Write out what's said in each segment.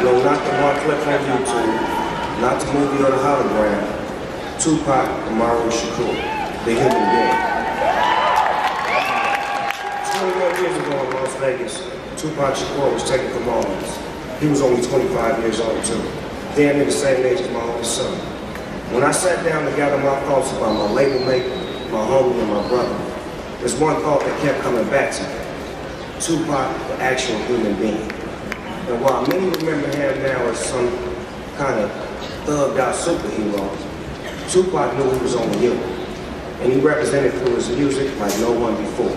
No, not the one clip on YouTube, not the movie or the hologram. Tupac and Shakur, the human being. 21 years ago in Las Vegas, Tupac Shakur was taken from all of us. He was only 25 years old too. Damn near the same age as my oldest son. When I sat down to gather my thoughts about my label mate, my homie, and my brother, there's one thought that kept coming back to me. Tupac, the actual human being. And while many remember him now as some kind of thugged out superhero, Tupac knew he was only human. And he represented through his music like no one before.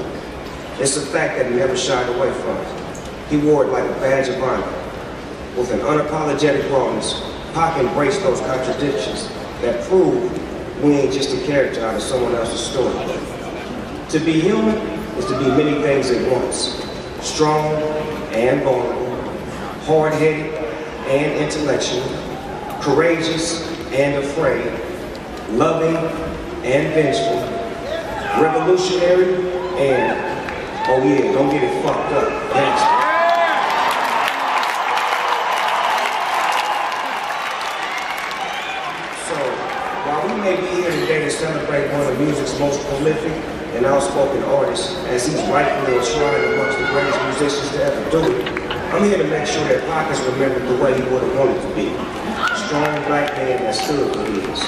It's a fact that he never shied away from it. He wore it like a badge of honor. With an unapologetic rawness, Pac embraced those contradictions that prove we ain't just a character out of someone else's story. To be human is to be many things at once. Strong and vulnerable, hard-headed and intellectual, courageous and afraid, loving and vengeful, revolutionary and, oh yeah, don't get it fucked up, gangster. So, while we may be here today to celebrate one of music's most prolific and outspoken artists, as he's rightfully enshrined amongst the greatest musicians to ever do it, I'm here to make sure that Pac is remembered the way he would have wanted to be. A strong black man that stood for his.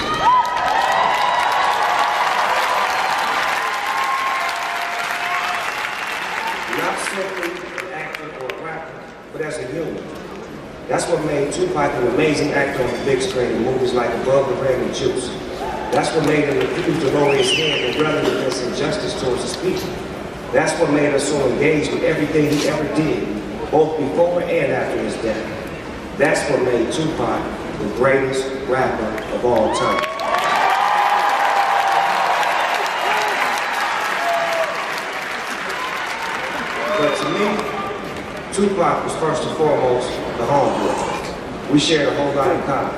Not simply an actor or a rapper, but as a human. That's what made Tupac an amazing actor on the big screen in movies like Above the Rim and Juice. That's what made him refuse to lower his head and rebel against injustice towards his people. That's what made us so engaged with everything he ever did, both before and after his death. That's what made Tupac the greatest rapper of all time. But to me, Tupac was first and foremost the homeboy. We shared a whole lot in common.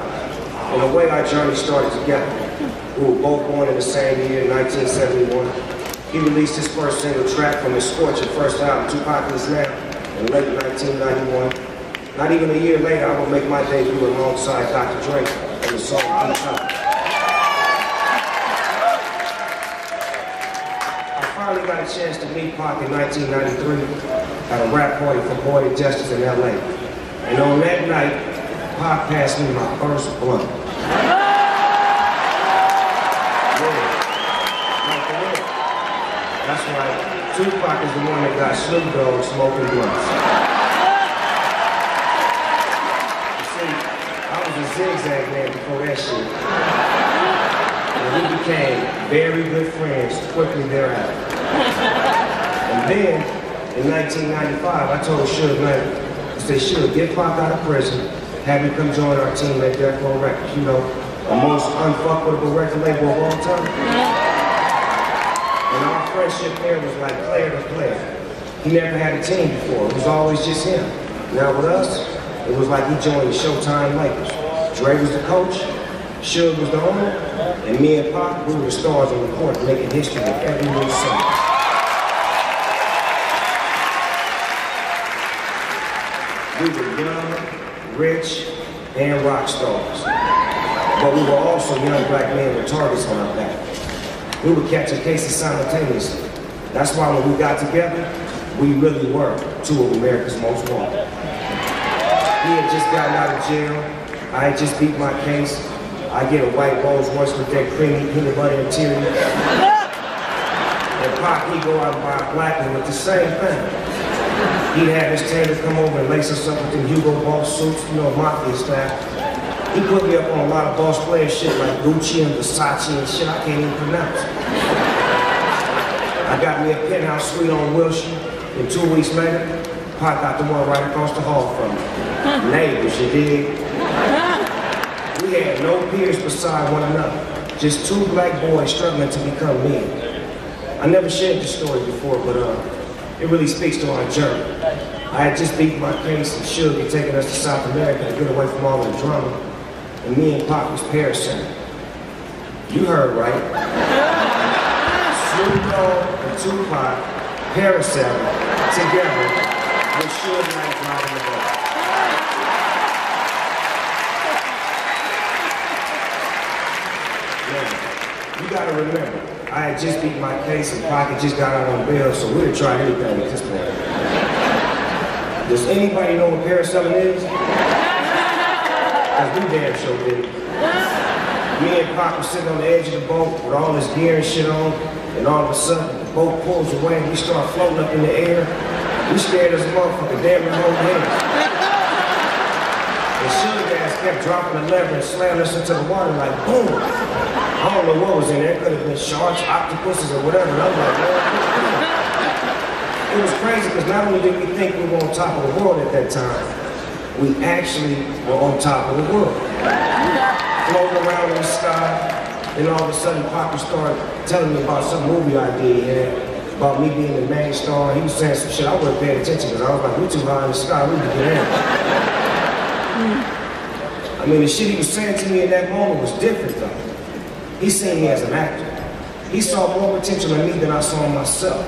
In a way, our journey started together. We were both born in the same year, 1971. He released his first single track from his scorching first album, Tupac Is Now, in late 1991. Not even a year later, I would make my debut alongside Dr. Dre on the song Tupac. I finally got a chance to meet Pac in 1993 at a rap party for Boy and Justice in LA. And on that night, Pac passed me my first blunt. That's right, Tupac is the one that got Snoop Dogg smoking blunts. You see, I was a zigzag man before that shit. And we became very good friends quickly thereafter. And then, in 1995, I told Suge Knight, I said, Suge, get Pac out of prison, have him come join our team at Death Row Records, you know, the most unfuckable record label of all time. And our friendship there was like player to player. He never had a team before. It was always just him. Now with us, it was like he joined the Showtime Lakers. Dre was the coach, Suge was the owner, and me and Pac, we were the stars on the court making history with every new song. We were young, rich, and rock stars. But we were also young black men with targets on our back. We were catching cases simultaneously. That's why when we got together, we really were two of America's most wanted. He had just gotten out of jail. I had just beat my case. I get a white Rolls Royce with that creamy peanut butter interior. And Pac, he'd go out and buy a black one with the same thing. He'd have his tailor come over and lace us up with them Hugo Boss suits, you know, mafia style. He put me up on a lot of boss player shit like Gucci and Versace and shit I can't even pronounce. I got me a penthouse suite on Wilshire, and 2 weeks later, Pac got the one right across the hall from me. Neighbors, you dig? We had no peers beside one another, just two black boys struggling to become men. I never shared this story before, but it really speaks to our journey. I had just beaten my case and Suge had taken us to South America to get away from all the drama. And me and Pac was parasailing. You heard right. Snoop Dogg and Tupac parasailing together with Suge Knight riding the boat. remember, I had just beat my case and Pac had just got out on bail, so we'd have tried anything at this point. Does anybody know what parasailing is? Because we damn sure did. Me and Pac were sitting on the edge of the boat with all this gear and shit on, and all of a sudden, the boat pulls away and we start floating up in the air. We scared as a motherfucker, damn remote hands. And Sugar Gas kept dropping the lever and slamming us into the water like boom. I don't know what was in there. It could have been sharks, octopuses, or whatever. And I was like, Lord, it was crazy because not only did we think we were on top of the world at that time, we actually were on top of the world. Floating around in the sky, then all of a sudden Papa started telling me about some movie idea he had, about me being the main star. He was saying some shit I wasn't paying attention because I was like, we too high in the sky, we need to get in. I mean, the shit he was saying to me in that moment was different though. He seen me as an actor. He saw more potential in me than I saw in myself.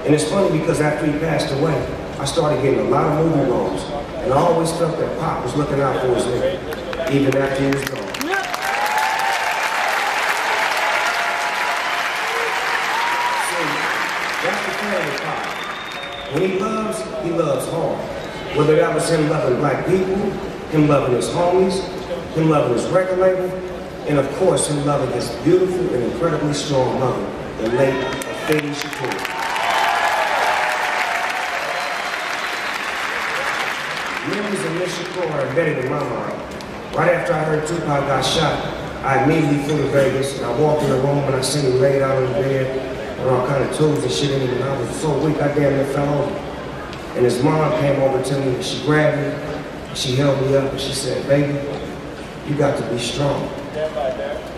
And it's funny because after he passed away, I started getting a lot of movie roles. And I always felt that Pop was looking out for his nigga, even after he was gone. See, that's the thing with Pop. When he loves hard. Whether that was him loving black people, him loving his homies, him loving his record label, and of course, him loving his beautiful and incredibly strong mother, the late Shakur. Memories of Miss Shakur are embedded in my mind. Right after I heard Tupac got shot, I immediately flew to Vegas, and I walked in the room and I seen him laid out on the bed with all kind of tools and shit in him, and I was so weak, I damn near fell over. And his mom came over to me, and she grabbed me, she held me up, and she said, baby, you got to be strong.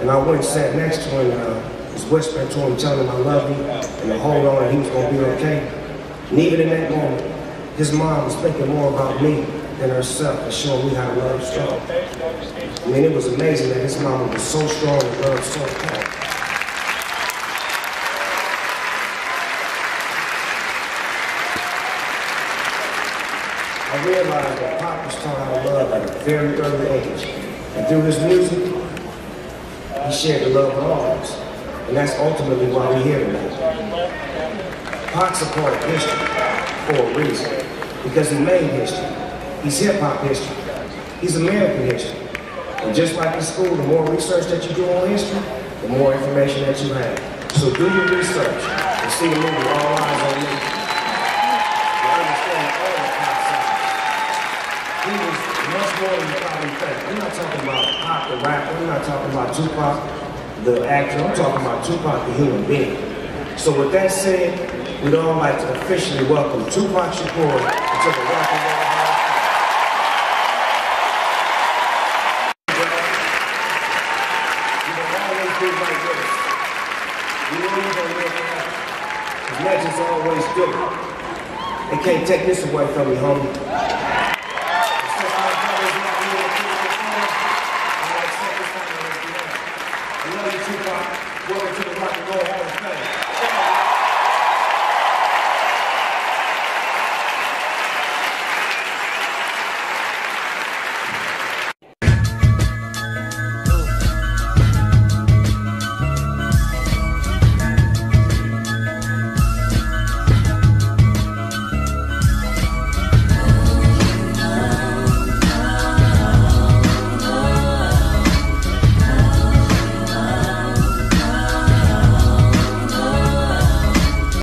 And I went and sat next to him, and was whispering to him, telling him I love him, and to hold on, and he was going to be okay. And even in that moment, his mom was thinking more about me than herself, and showing me how to love strong. I mean, it was amazing that his mama was so strong and loved so hard. I realized that Pop was taught how to love at a very early age. And through his music, he shared the love with all of us. And that's ultimately why we're here tonight. Pac's a part of history for a reason. Because he made history. He's hip-hop history. He's American history. And just like in school, the more research that you do on history, the more information that you have. So do your research and see the movie All Eyes on Me. He was much more than you probably think. We're not talking about Pac the rapper, we're not talking about Tupac the actor, I'm talking about Tupac the human being. So with that said, we'd all like to officially welcome Tupac Shakur to the Rock and Roll Hall of Fame. You will always be right with us. You know you're going to live forever. Because legends always do it. They can't take this away from me, homie.